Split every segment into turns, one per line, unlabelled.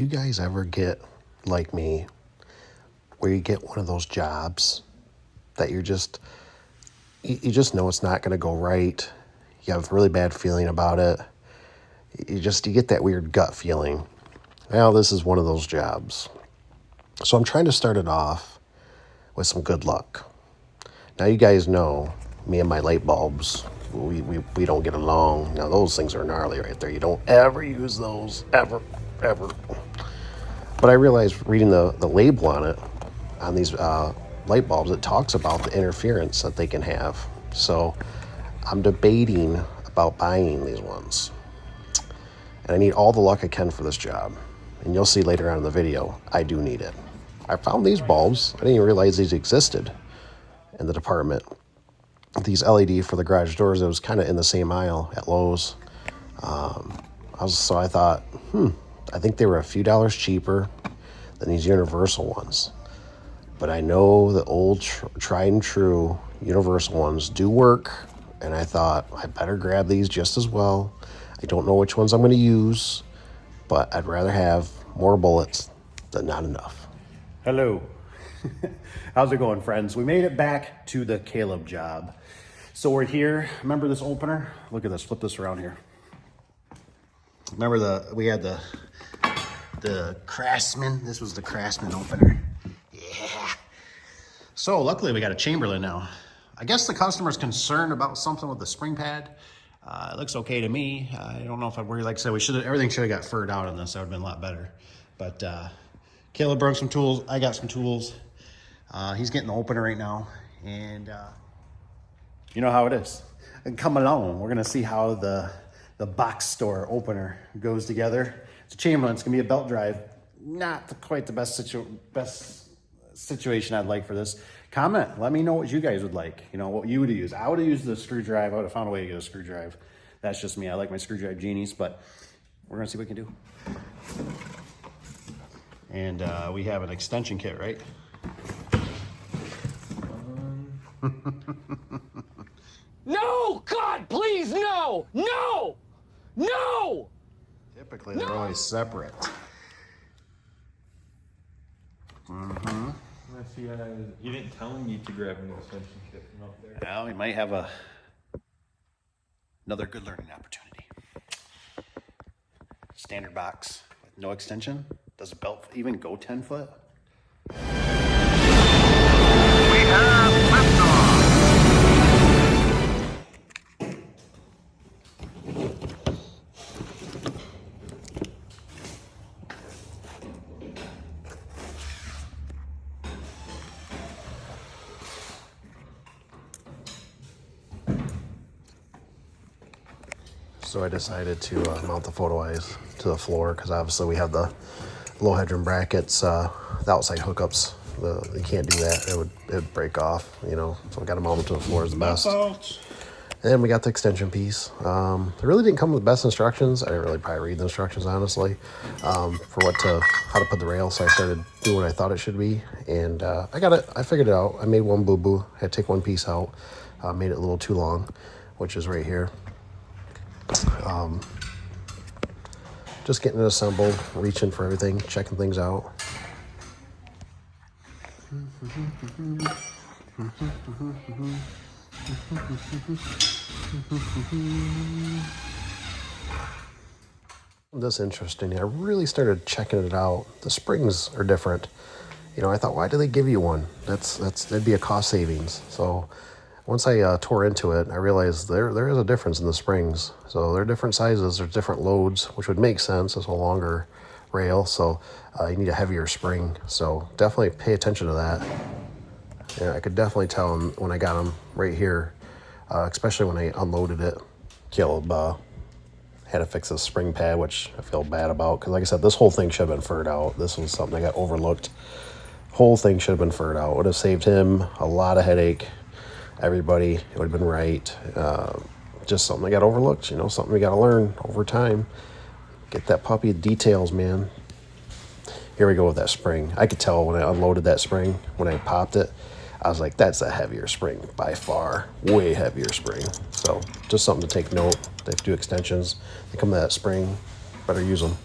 do you guys ever get, like me, where you get one of those jobs that you just know it's not going to go right? You have a really bad feeling about it. You get that weird gut feeling. Well, this is one of those jobs. So I'm trying to start it off with some good luck. Now you guys know me and my light bulbs, we don't get along. Now those things are gnarly right there. You don't ever use those, ever. But I realized reading the label on it, on these light bulbs, it talks about the interference that they can have. So I'm debating about buying these ones. And I need all the luck I can for this job. And you'll see later on in the video, I do need it. I found these bulbs. I didn't even realize these existed in the department. These LED for the garage doors, it was kind of in the same aisle at Lowe's. So I thought, I think they were a few dollars cheaper than these universal ones. But I know the old tried and true universal ones do work, and I thought I better grab these just as well. I don't know which ones I'm going to use, but I'd rather have more bullets than not enough.
Hello. How's it going, friends? We made it back to the Caleb job. So we're here. Remember this opener? Look at this. Flip this around here. Remember we had the Craftsman. This was the Craftsman opener. Yeah. So luckily we got a Chamberlain now. I guess the customer's concerned about something with the spring pad. It looks okay to me. I don't know if I worry. Like I said, everything should have got furred out on this. That would have been a lot better. But Caleb brought some tools. I got some tools. He's getting the opener right now. And you know how it is. Come along. We're going to see how the box store opener goes together. It's a Chamberlain. It's going to be a belt drive. Not quite the best situation I'd like for this. Comment. Let me know what you guys would like. You know, what you would use. I would have used the screw drive. I would have found a way to get a screw drive. That's just me. I like my screw drive genies, but we're going to see what we can do. And we have an extension kit, right?
No! God, please, no! No! No!
Typically, they're always separate. Mm-hmm.
See, you didn't tell me to grab an extension kit from up there.
Well, we might have another good learning opportunity. Standard box with no extension. Does the belt even go 10 foot?
We have liftoff.
So I decided to mount the photo eyes to the floor because obviously we have the low headroom brackets, the outside hookups. You can't do that; it would break off, you know. So I got to mount them to the floor is the best. And then we got the extension piece. It really didn't come with the best instructions. I didn't really probably read the instructions honestly for how to put the rail. So I started doing what I thought it should be, and I got it. I figured it out. I made one boo boo. I had to take one piece out. Made it a little too long, which is right here. Just getting it assembled, reaching for everything, checking things out. This interesting. I really started checking it out. The springs are different. You know, I thought, why do they give you one? That'd be a cost savings. So once I tore into it, I realized there is a difference in the springs. So they're different sizes, there's different loads, which would make sense. It's a longer rail, so you need a heavier spring. So definitely pay attention to that. Yeah, I could definitely tell them when I got them right here, especially when I unloaded it. Caleb had to fix the spring pad, which I feel bad about, because like I said, this whole thing should have been furred out. This was something that got overlooked. Whole thing should have been furred out. Would have saved him a lot of headache. Everybody, it would have been right. Just something that got overlooked, you know, something we got to learn over time. Get that puppy details, man. Here we go with that spring. I could tell when I unloaded that spring, when I popped it, I was like, that's a heavier spring by far, way heavier spring. So just something to take note. They have to do extensions. They come to that spring, better use them.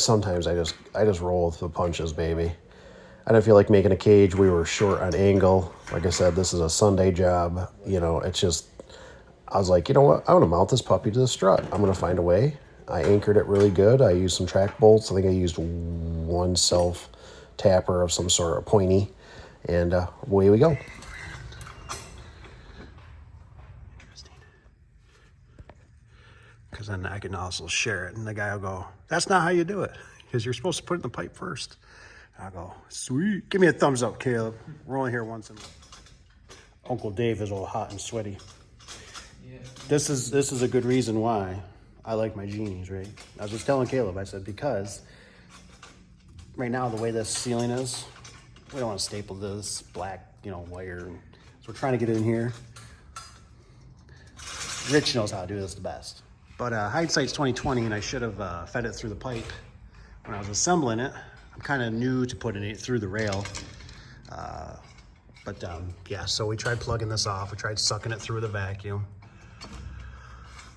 sometimes I just roll with the punches, baby. I didn't feel like making a cage. We were short on angle. Like I said, this is a Sunday job. You know, it's just, I was like, you know what? I'm going to mount this puppy to the strut. I'm going to find a way. I anchored it really good. I used some track bolts. I think I used one self tapper of some sort of pointy. And away we go. Interesting. Because then I can also share it. And the guy will go, that's not how you do it. Because you're supposed to put it in the pipe first. I'll go, sweet. Give me a thumbs up, Caleb. We're only here once in Uncle Dave is all hot and sweaty. Yeah. This is a good reason why I like my genies, right? I was just telling Caleb, I said, because right now the way this ceiling is, we don't want to staple this black, wire. So we're trying to get it in here. Rich knows how to do this the best. But hindsight's 20/20, and I should have fed it through the pipe when I was assembling it. I'm kind of new to putting it through the rail. Yeah, so we tried plugging this off. We tried sucking it through the vacuum.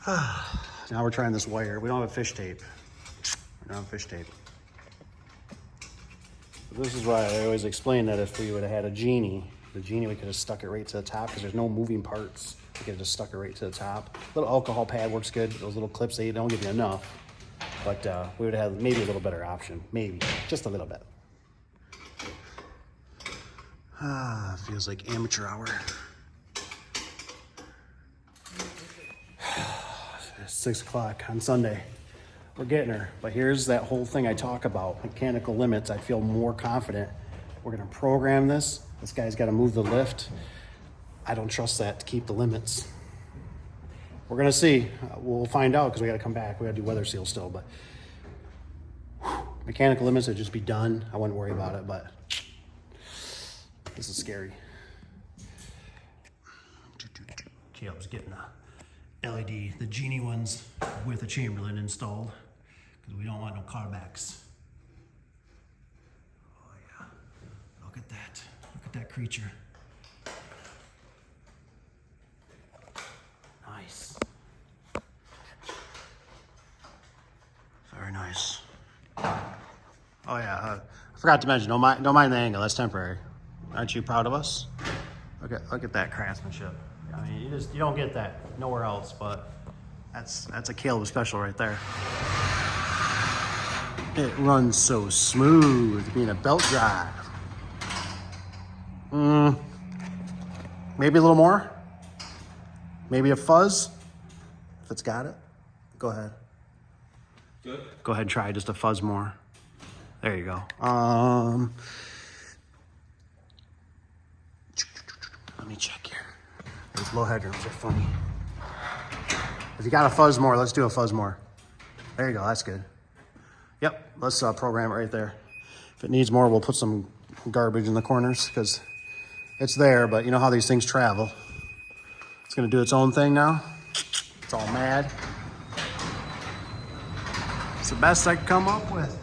Now we're trying this wire. We don't have fish tape. We don't have fish tape. This is why I always explain that if we would have had a genie, we could have stuck it right to the top because there's no moving parts. We could have just stuck it right to the top. Little alcohol pad works good. Those little clips, they don't give you enough. But we would have maybe a little better option. Maybe. Just a little bit. Feels like amateur hour. It's 6 o'clock on Sunday. We're getting her. But here's that whole thing I talk about. Mechanical limits. I feel more confident. We're going to program this. This guy's got to move the lift. I don't trust that to keep the limits. We're going to see. We'll find out because we got to come back. We got to do weather seal still. But mechanical limits would just be done. I wouldn't worry about it, but this is scary. Caleb's getting the LED, the Genie ones with a Chamberlain installed because we don't want no carbacks. Oh yeah, look at that. Look at that creature. Nice. Very nice. Oh yeah, I forgot to mention, don't mind the angle, that's temporary. Aren't you proud of us? Look at that craftsmanship. I mean, you don't get that nowhere else, but that's a Caleb special right there. It runs so smooth, being a belt drive. Maybe a little more. Maybe a fuzz, if it's got it. Go ahead.
Good.
Go ahead and try just a fuzz more. There you go. Let me check here. Those low headrooms are funny. If you got a fuzz more, let's do a fuzz more. There you go, that's good. Yep, let's program it right there. If it needs more, we'll put some garbage in the corners because it's there, but you know how these things travel. It's gonna do its own thing now. It's all mad. It's the best I could come up with.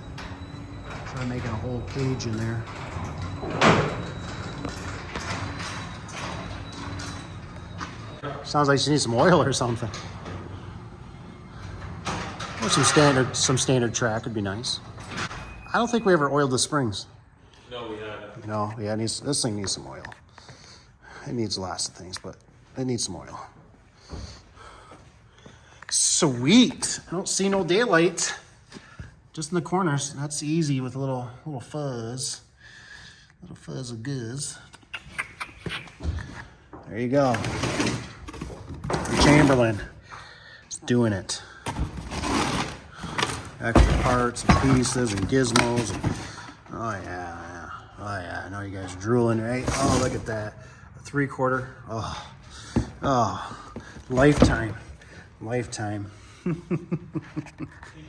Try making a whole cage in there. Sounds like she needs some oil or something. Or some standard track would be nice. I don't think we ever oiled the springs.
No, we haven't.
No, yeah, this thing needs some oil. It needs lots of things, but it needs some oil. Sweet. I don't see no daylight. Just in the corners. That's easy with a little fuzz. Little fuzz of guzz. There you go. Chamberlain is doing it. Extra parts and pieces and gizmos. Oh yeah. Oh yeah. I know you guys are drooling, right? Oh, look at that. A 3/4. Oh. Lifetime. Lifetime.
I think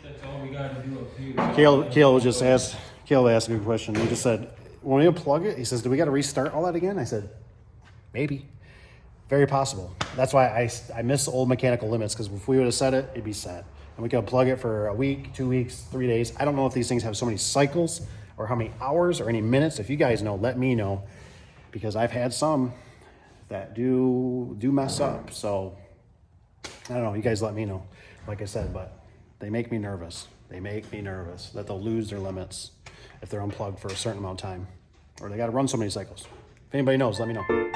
that's all we got to do up here.
Caleb asked me a question. He just said, when we unplug it, he says, do we got to restart all that again? I said, maybe. Very possible. That's why I miss old mechanical limits, because if we would have set it, it'd be set. And we could plug it for a week, 2 weeks, 3 days. I don't know if these things have so many cycles or how many hours or any minutes. If you guys know, let me know, because I've had some that do mess up. So I don't know. You guys let me know, like I said, but
They make me nervous. They make me nervous that they'll lose their limits if they're unplugged for a certain amount of time, or they got to run so many cycles. If anybody knows, let me know.